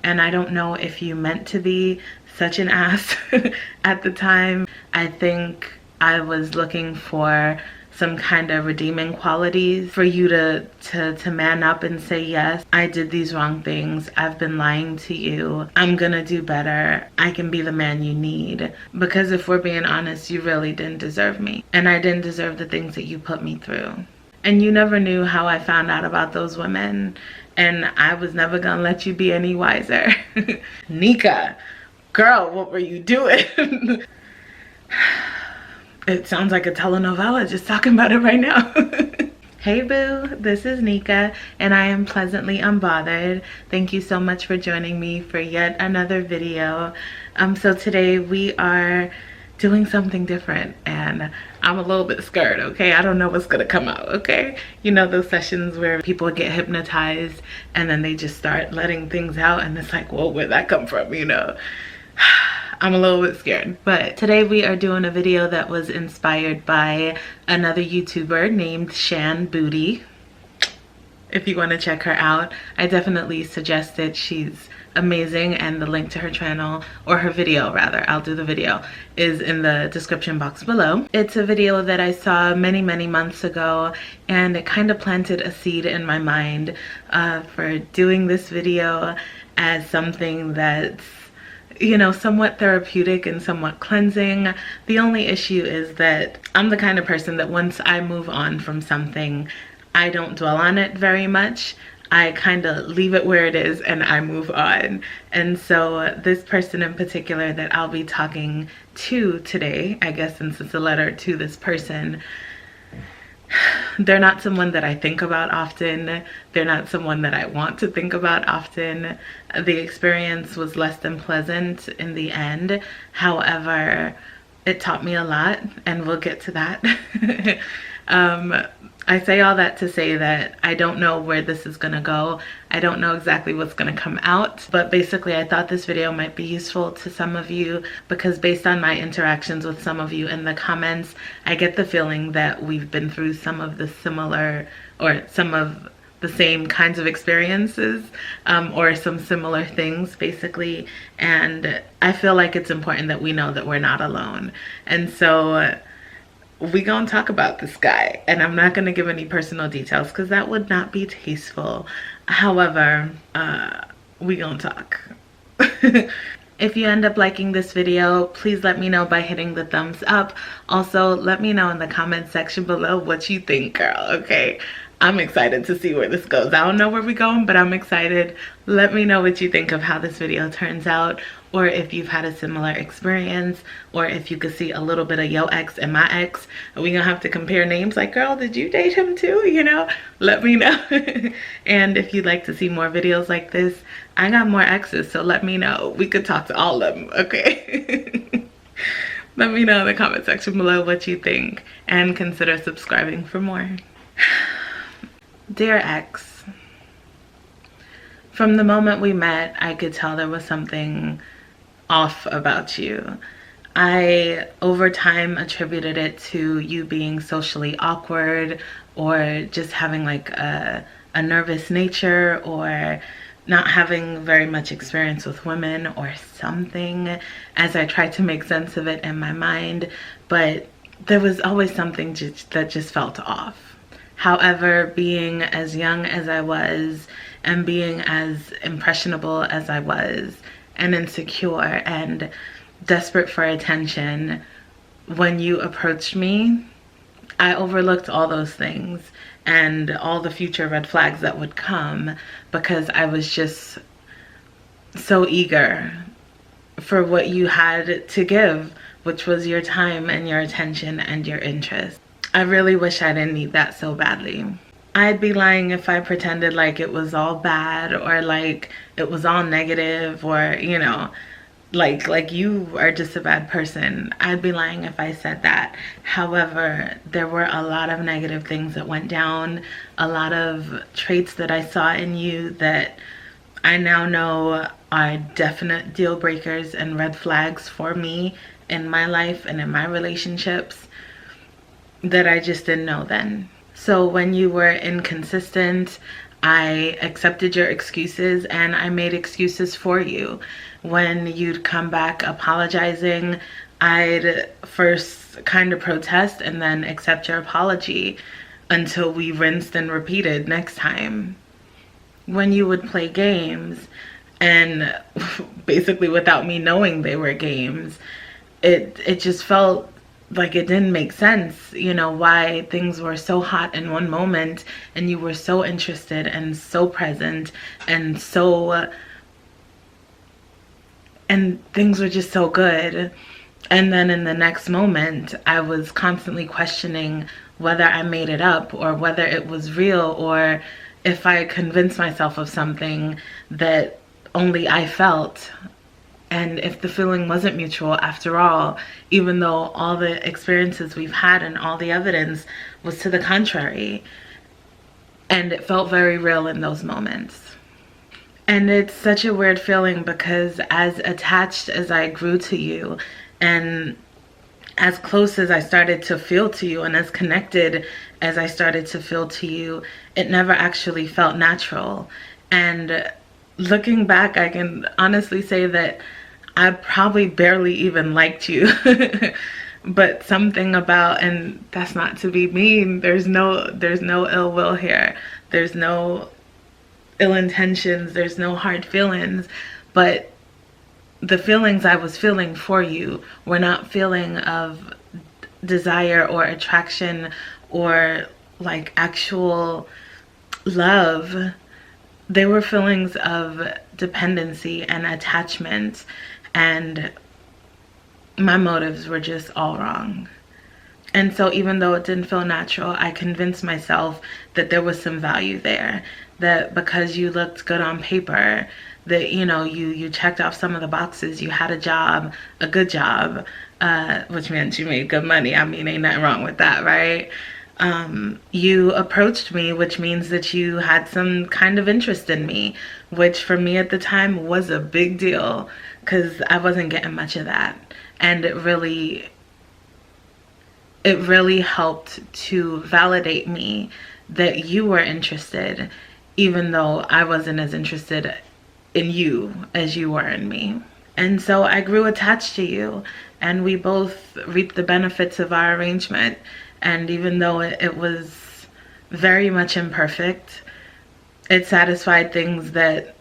and I don't know if you meant to be such an ass at the time. I think I was looking for some kind of redeeming qualities for you to man up and say, yes, I did these wrong things. I've been lying to you. I'm gonna do better. I can be the man you need. Because if we're being honest, you really didn't deserve me. And I didn't deserve the things that you put me through. And you never knew how I found out about those women. And I was never gonna let you be any wiser. Nika, girl, what were you doing? It sounds like a telenovela just talking about it right now. Hey boo, this is Nika and I am pleasantly unbothered. Thank you so much for joining me for yet another video. So today we are doing something different and I'm a little bit scared, okay? I don't know what's gonna come out, okay? You know those sessions where people get hypnotized and then they just start letting things out and it's like, whoa, where'd that come from, you know? I'm a little bit scared. But today we are doing a video that was inspired by another YouTuber named Shan Booty. If you want to check her out, I definitely suggest it. She's amazing and the link to her channel, or her video rather, I'll do the video, is in the description box below. It's a video that I saw many months ago and it kind of planted a seed in my mind for doing this video as something that's, you know, somewhat therapeutic and somewhat cleansing. The only issue is that I'm the kind of person that once I move on from something, I don't dwell on it very much. I kind of leave it where it is and I move on. And so this person in particular that I'll be talking to today, I guess since it's a letter to this person, they're not someone that I think about often. They're not someone that I want to think about often. The experience was less than pleasant in the end. However, it taught me a lot and we'll get to that. I say all that to say that I don't know where this is gonna go. I don't know exactly what's gonna come out, but basically I thought this video might be useful to some of you because based on my interactions with some of you in the comments, I get the feeling that we've been through some of the similar or some of the same kinds of experiences or some similar things basically, and I feel like it's important that we know that we're not alone. And so we gonna talk about this guy, and I'm not gonna give any personal details because that would not be tasteful. However, we gonna talk. If you end up liking this video, please let me know by hitting the thumbs up. Also, let me know in the comment section below what you think, girl, okay? I'm excited to see where this goes. I don't know where we're going, but I'm excited. Let me know what you think of how this video turns out, or if you've had a similar experience, or if you could see a little bit of your ex and my ex. Are we gonna have to compare names like, girl, did you date him too? You know, let me know. And if you'd like to see more videos like this, I got more exes, so let me know. We could talk to all of them, okay? Let me know in the comment section below what you think and consider subscribing for more. Dear ex, from the moment we met, I could tell there was something off about you. I, over time, attributed it to you being socially awkward or just having like a nervous nature or not having very much experience with women or something, as I tried to make sense of it in my mind, but there was always something that just felt off. However, being as young as I was and being as impressionable as I was and insecure and desperate for attention, when you approached me, I overlooked all those things and all the future red flags that would come because I was just so eager for what you had to give, which was your time and your attention and your interest. I really wish I didn't need that so badly. I'd be lying if I pretended like it was all bad or like it was all negative or, you know, like you are just a bad person. I'd be lying if I said that. However, there were a lot of negative things that went down, a lot of traits that I saw in you that I now know are definite deal breakers and red flags for me in my life and in my relationships that I just didn't know then. So when you were inconsistent, I accepted your excuses and I made excuses for you. When you'd come back apologizing, I'd first kind of protest and then accept your apology until we rinsed and repeated next time. When you would play games, and basically without me knowing they were games, it just felt like it didn't make sense, you know, why things were so hot in one moment and you were so interested and so present and and things were just so good. And then in the next moment, I was constantly questioning whether I made it up or whether it was real, or if I convinced myself of something that only I felt. And if the feeling wasn't mutual after all, even though all the experiences we've had and all the evidence was to the contrary. And it felt very real in those moments. And it's such a weird feeling because as attached as I grew to you and as close as I started to feel to you and as connected as I started to feel to you, it never actually felt natural. And looking back, I can honestly say that I probably barely even liked you. But something about, and that's not to be mean, there's no ill will here. There's no ill intentions, there's no hard feelings, but the feelings I was feeling for you were not feeling of desire or attraction or like actual love. They were feelings of dependency and attachment, and my motives were just all wrong. And so even though it didn't feel natural, I convinced myself that there was some value there, that because you looked good on paper, that, you know, you checked off some of the boxes, you had a job, a good job, which meant you made good money. I mean, ain't nothing wrong with that, right? You approached me, which means that you had some kind of interest in me, which for me at the time was a big deal because I wasn't getting much of that. And it really helped to validate me that you were interested, even though I wasn't as interested in you as you were in me. And so I grew attached to you, and we both reaped the benefits of our arrangement. And even though it was very much imperfect, it satisfied things that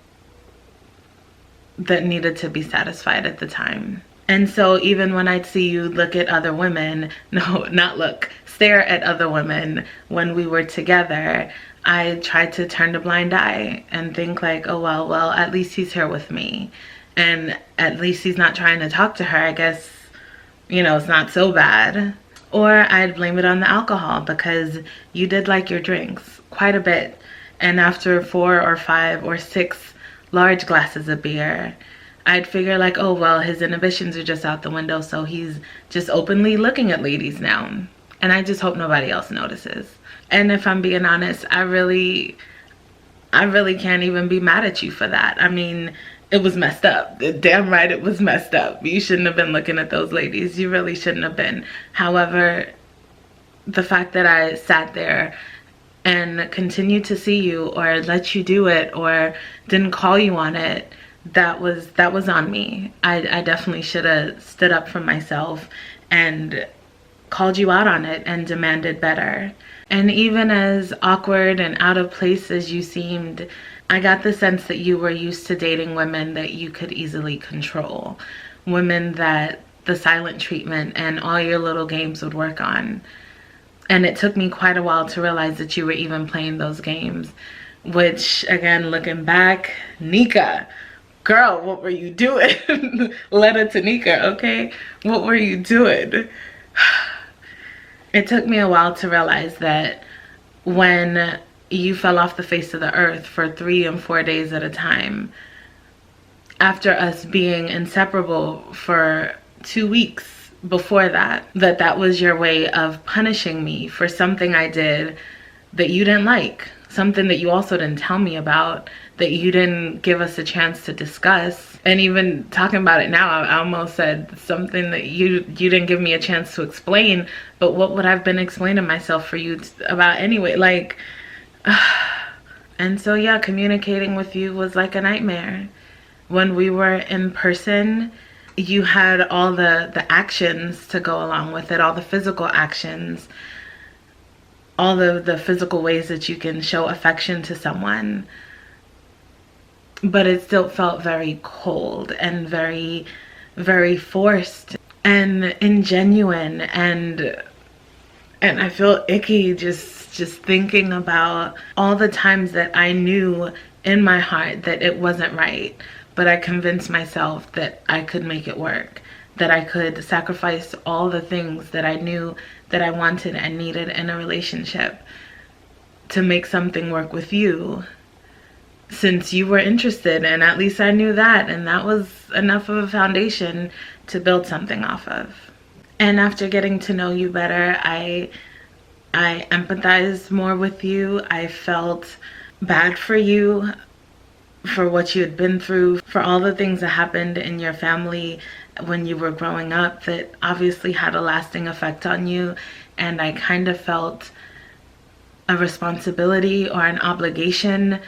needed to be satisfied at the time. And so even when I'd see you look at other women, no, not look, stare at other women when we were together, I tried to turn a blind eye and think like, oh, well, at least he's here with me. And at least he's not trying to talk to her. I guess, you know, it's not so bad. Or I'd blame it on the alcohol because you did like your drinks quite a bit. And after 4 or 5 or 6 large glasses of beer, I'd figure like, oh, well, his inhibitions are just out the window, so he's just openly looking at ladies now. And I just hope nobody else notices. And if I'm being honest, I really can't even be mad at you for that. I mean, it was messed up. Damn right it was messed up. You shouldn't have been looking at those ladies. You really shouldn't have been. However, the fact that I sat there and continued to see you or let you do it or didn't call you on it, that was on me. I definitely should have stood up for myself and called you out on it and demanded better. And even as awkward and out of place as you seemed, I got the sense that you were used to dating women that you could easily control. Women that the silent treatment and all your little games would work on. And it took me quite a while to realize that you were even playing those games. Which, again, looking back, Nika, girl, what were you doing? Letter to Nika, okay? What were you doing? It took me a while to realize that when you fell off the face of the earth for 3 and 4 days at a time, after us being inseparable for 2 weeks before that, that was your way of punishing me for something I did that you didn't like, something that you also didn't tell me about, that you didn't give us a chance to discuss. And even talking about it now, I almost said something that you didn't give me a chance to explain, but what would I've been explaining myself for you about anyway? Like, And so yeah, communicating with you was like a nightmare. When we were in person, you had all the actions to go along with it, all the physical actions, all the physical ways that you can show affection to someone. But it still felt very cold and very, very forced and ingenuine, and I feel icky just thinking about all the times that I knew in my heart that it wasn't right, but I convinced myself that I could make it work, that I could sacrifice all the things that I knew that I wanted and needed in a relationship to make something work with you, since you were interested, and at least I knew that, and that was enough of a foundation to build something off of. And after getting to know you better, I empathized more with you. I felt bad for you, for what you had been through, for all the things that happened in your family when you were growing up that obviously had a lasting effect on you. And I kind of felt a responsibility or an obligation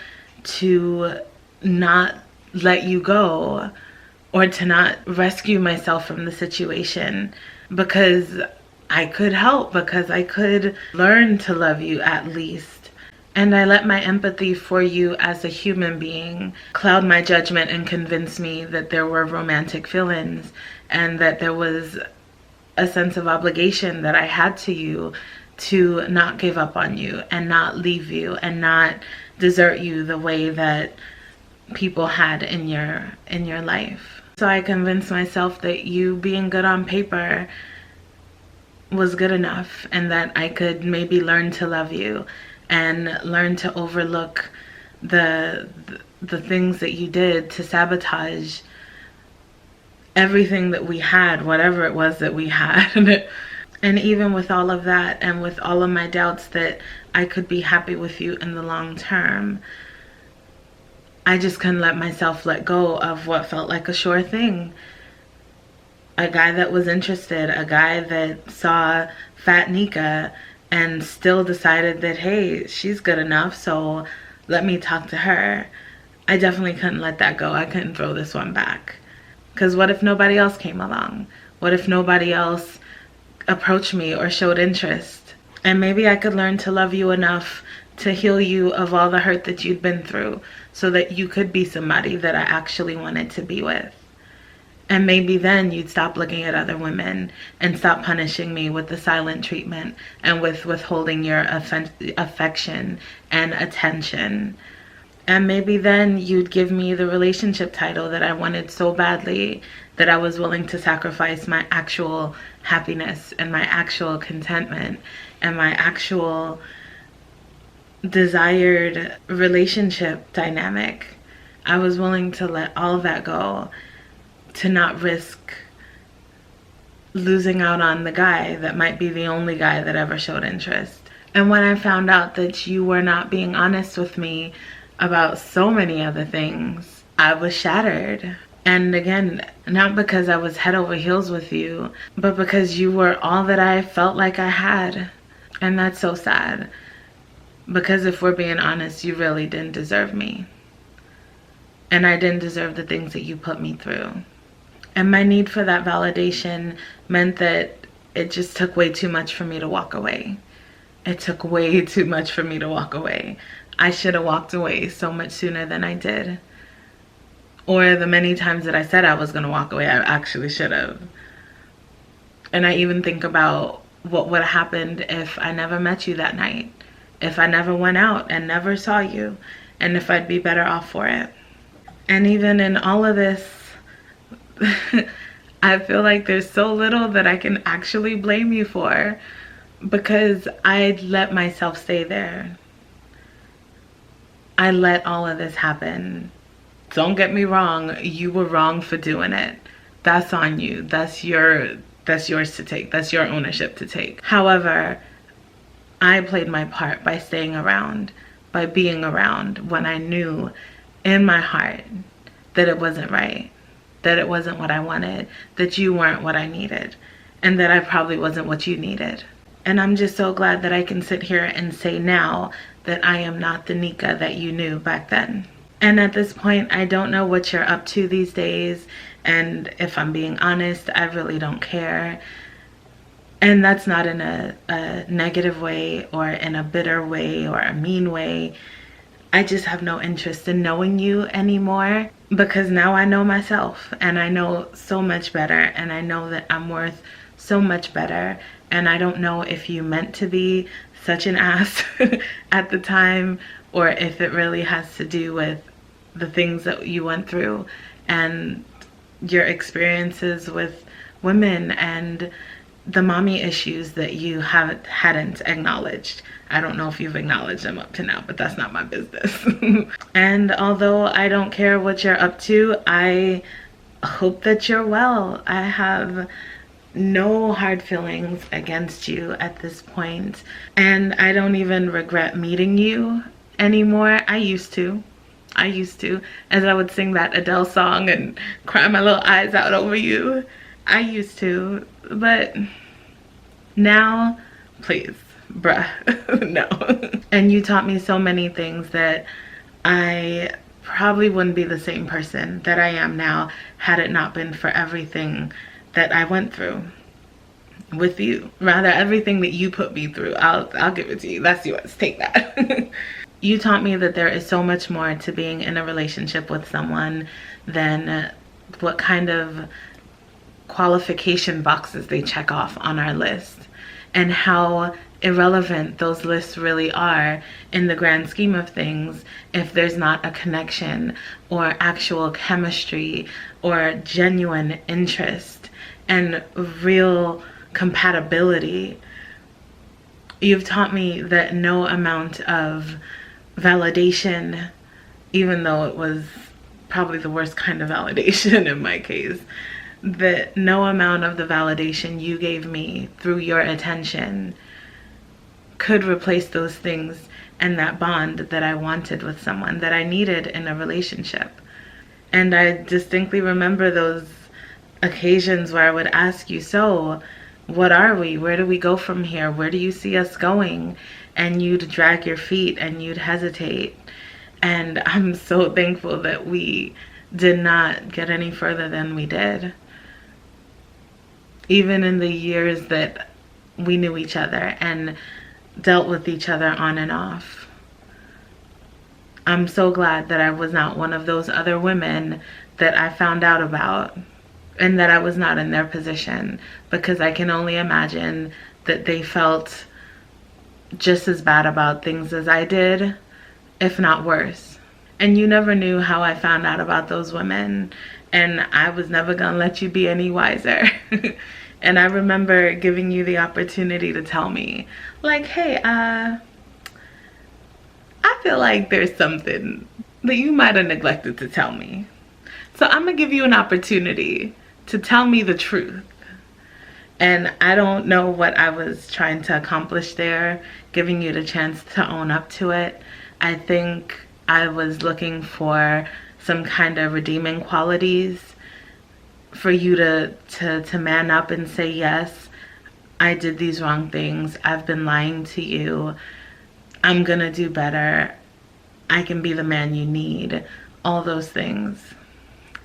to not let you go, or to not rescue myself from the situation, because I could help, because I could learn to love you at least. And I let my empathy for you as a human being cloud my judgment and convince me that there were romantic feelings, and that there was a sense of obligation that I had to you to not give up on you and not leave you and not desert you the way that people had in your life. So I convinced myself that you being good on paper was good enough, and that I could maybe learn to love you and learn to overlook the things that you did to sabotage everything that we had, whatever it was that we had. And even with all of that, and with all of my doubts that I could be happy with you in the long term, I just couldn't let myself let go of what felt like a sure thing. A guy that was interested, a guy that saw Fat Nika and still decided that, hey, she's good enough, so let me talk to her. I definitely couldn't let that go. I couldn't throw this one back. Because what if nobody else came along? What if nobody else approached me or showed interest? And maybe I could learn to love you enough to heal you of all the hurt that you'd been through, so that you could be somebody that I actually wanted to be with. And maybe then you'd stop looking at other women and stop punishing me with the silent treatment and with withholding your affection and attention. And maybe then you'd give me the relationship title that I wanted so badly, that I was willing to sacrifice my actual happiness and my actual contentment and my actual desired relationship dynamic. I was willing to let all of that go, to not risk losing out on the guy that might be the only guy that ever showed interest. And when I found out that you were not being honest with me about so many other things, I was shattered. And again, not because I was head over heels with you, but because you were all that I felt like I had. And that's so sad, because if we're being honest, you really didn't deserve me. And I didn't deserve the things that you put me through. And my need for that validation meant that it just took way too much for me to walk away. It took way too much for me to walk away. I should have walked away so much sooner than I did. Or the many times that I said I was going to walk away, I actually should have. And I even think about what would have happened if I never met you that night, if I never went out and never saw you, and if I'd be better off for it. And even in all of this, I feel like there's so little that I can actually blame you for, because I let myself stay there. I let all of this happen. Don't get me wrong, you were wrong for doing it. That's on you. That's yours to take. That's your ownership to take. However, I played my part by staying around, by being around when I knew in my heart that it wasn't right, that it wasn't what I wanted, that you weren't what I needed, and that I probably wasn't what you needed. And I'm just so glad that I can sit here and say now that I am not the Nika that you knew back then. And at this point, I don't know what you're up to these days. And if I'm being honest, I really don't care. And that's not in a negative way or in a bitter way or a mean way. I just have no interest in knowing you anymore, because now I know myself, and I know so much better, and I know that I'm worth so much better. And I don't know if you meant to be such an ass at the time, or if it really has to do with the things that you went through and your experiences with women and the mommy issues that you hadn't acknowledged. I don't know if you've acknowledged them up to now, but that's not my business. And although I don't care what you're up to, I hope that you're well. I have no hard feelings against you at this point, and I don't even regret meeting you anymore. I used to, as I would sing that Adele song and cry my little eyes out over you. I used to, but now, please, bruh, no. And you taught me so many things that I probably wouldn't be the same person that I am now had it not been for everything that I went through with you. Rather, everything that you put me through. I'll give it to you. That's yours. Take that. You taught me that there is so much more to being in a relationship with someone than what kind of qualification boxes they check off on our list, and how irrelevant those lists really are in the grand scheme of things if there's not a connection or actual chemistry or genuine interest and real compatibility. You've taught me that no amount of validation, even though it was probably the worst kind of validation in my case, that no amount of the validation you gave me through your attention could replace those things and that bond that I wanted with someone, that I needed in a relationship. And I distinctly remember those occasions where I would ask you, so what are we? Where do we go from here? Where do you see us going? And you'd drag your feet and you'd hesitate. And I'm so thankful that we did not get any further than we did. Even in the years that we knew each other and dealt with each other on and off. I'm so glad that I was not one of those other women that I found out about, and that I was not in their position, because I can only imagine that they felt just as bad about things as I did, if not worse. And you never knew how I found out about those women, and I was never gonna let you be any wiser. And I remember giving you the opportunity to tell me, like, hey, I feel like there's something that you might have neglected to tell me. So I'm gonna give you an opportunity to tell me the truth. And I don't know what I was trying to accomplish there, giving you the chance to own up to it. I think I was looking for some kind of redeeming qualities for you to man up and say, yes, I did these wrong things. I've been lying to you. I'm gonna do better. I can be the man you need. All those things.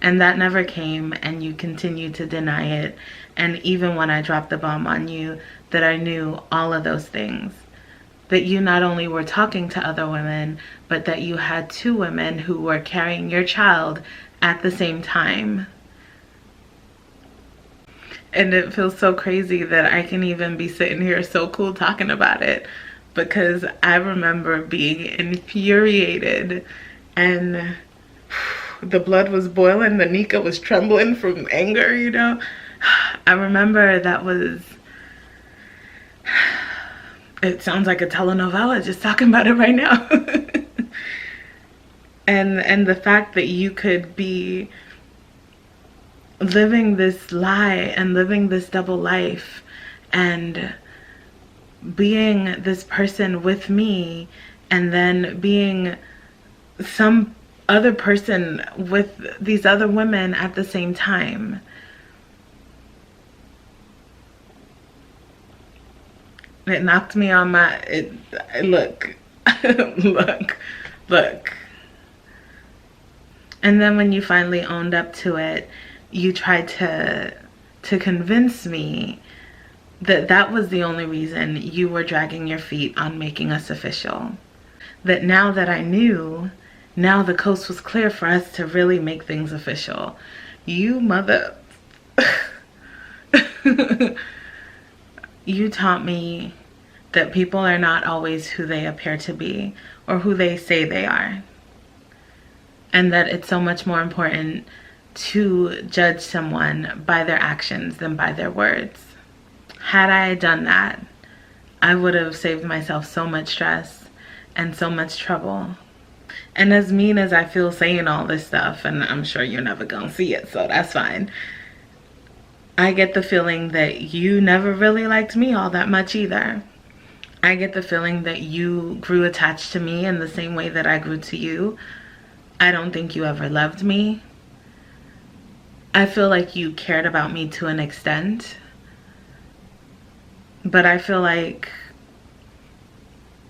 And that never came, and you continued to deny it. And even when I dropped the bomb on you, that I knew all of those things. That you not only were talking to other women, but that you had 2 women who were carrying your child at the same time. And it feels so crazy that I can even be sitting here so cool talking about it, because I remember being infuriated and the blood was boiling, the Nika was trembling from anger, you know. I remember that was, it sounds like a telenovela just talking about it right now. and the fact that you could be living this lie and living this double life and being this person with me and then being some other person with these other women at the same time. It knocked me on my, look, Look. And then when you finally owned up to it, you tried to convince me that that was the only reason you were dragging your feet on making us official. That now that I knew, now the coast was clear for us to really make things official. You mother... You taught me that people are not always who they appear to be or who they say they are. And that it's so much more important to judge someone by their actions than by their words. Had I done that, I would have saved myself so much stress and so much trouble. And as mean as I feel saying all this stuff, and I'm sure you're never gonna see it, so that's fine, I get the feeling that you never really liked me all that much either. I get the feeling that you grew attached to me in the same way that I grew to you. I don't think you ever loved me. I feel like you cared about me to an extent, but I feel like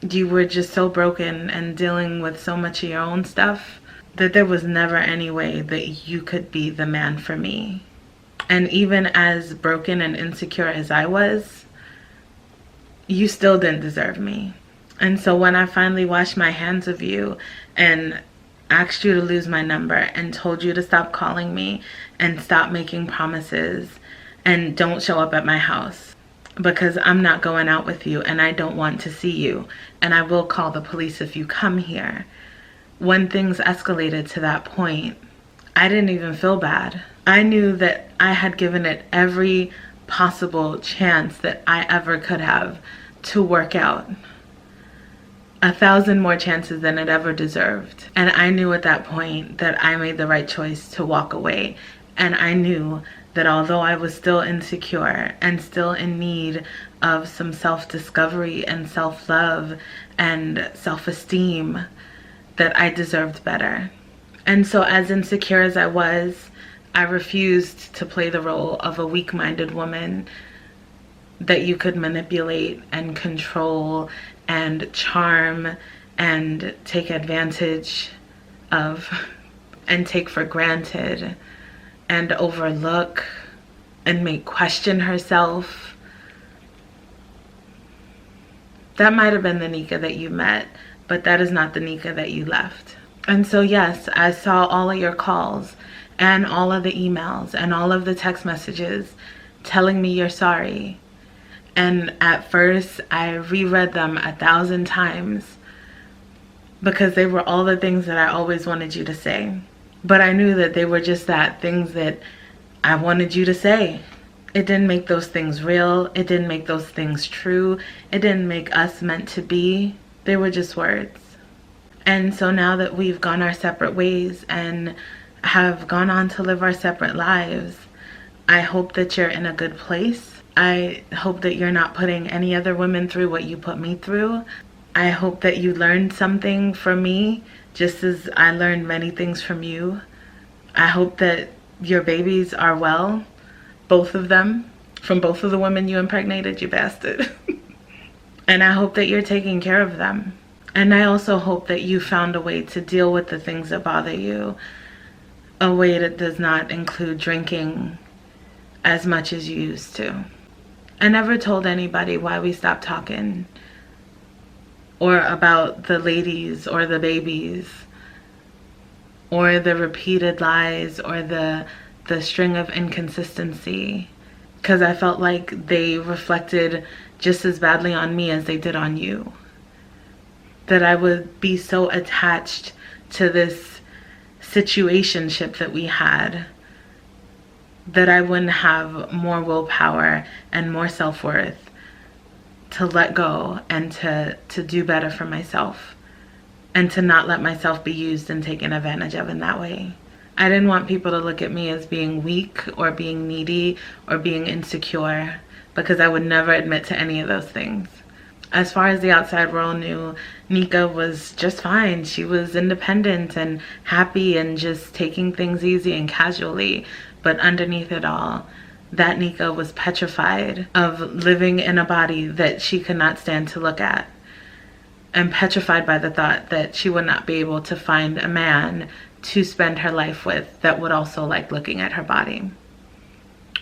you were just so broken and dealing with so much of your own stuff that there was never any way that you could be the man for me. And even as broken and insecure as I was, you still didn't deserve me. And so when I finally washed my hands of you and asked you to lose my number and told you to stop calling me and stop making promises and don't show up at my house because I'm not going out with you and I don't want to see you and I will call the police if you come here. When things escalated to that point, I didn't even feel bad. I knew that I had given it every possible chance that I ever could have to work out. 1,000 more chances than it ever deserved. And I knew at that point that I made the right choice to walk away. And I knew that although I was still insecure and still in need of some self-discovery and self-love and self-esteem, that I deserved better. And so as insecure as I was, I refused to play the role of a weak-minded woman that you could manipulate and control and charm and take advantage of and take for granted and overlook and make question herself. That might have been the Nika that you met, but that is not the Nika that you left. And so yes, I saw all of your calls and all of the emails and all of the text messages telling me you're sorry. And at first I reread them 1,000 times because they were all the things that I always wanted you to say. But I knew that they were just that, things that I wanted you to say. It didn't make those things real. It didn't make those things true. It didn't make us meant to be. They were just words. And so now that we've gone our separate ways and have gone on to live our separate lives, I hope that you're in a good place. I hope that you're not putting any other women through what you put me through. I hope that you learned something from me, just as I learned many things from you. I hope that your babies are well, both of them, from both of the women you impregnated, you bastard. And I hope that you're taking care of them. And I also hope that you found a way to deal with the things that bother you, a way that does not include drinking as much as you used to. I never told anybody why we stopped talking, or about the ladies or the babies, or the repeated lies, or the string of inconsistency, because I felt like they reflected just as badly on me as they did on you. That I would be so attached to this situationship that we had that I wouldn't have more willpower and more self-worth to let go and to do better for myself and to not let myself be used and taken advantage of in that way. I didn't want people to look at me as being weak or being needy or being insecure, because I would never admit to any of those things. As far as the outside world knew, Nika was just fine. She was independent and happy and just taking things easy and casually. But underneath it all, that Nika was petrified of living in a body that she could not stand to look at. and petrified by the thought that she would not be able to find a man to spend her life with that would also like looking at her body,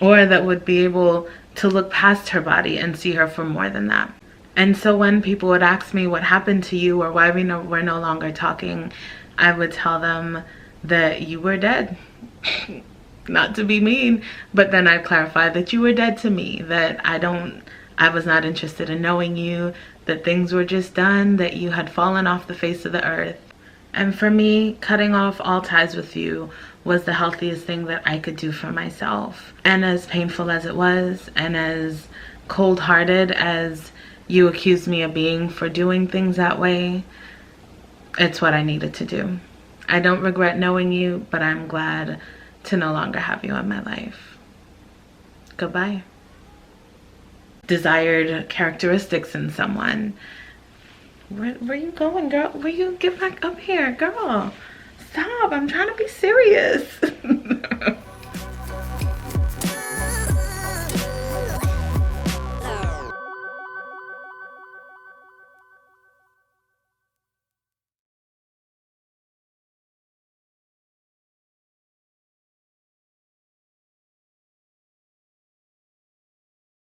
or that would be able to look past her body and see her for more than that. And so when people would ask me what happened to you or why we're no longer talking, I would tell them that you were dead. Not to be mean, but then I'd clarify that you were dead to me, that I was not interested in knowing you, that things were just done, that you had fallen off the face of the earth. And for me, cutting off all ties with you was the healthiest thing that I could do for myself. And as painful as it was, and as cold-hearted as you accused me of being for doing things that way, it's what I needed to do. I don't regret knowing you, but I'm glad to no longer have you in my life. Goodbye. Desired characteristics in someone. Where you going, girl? Where you get back up here, girl? Stop, I'm trying to be serious.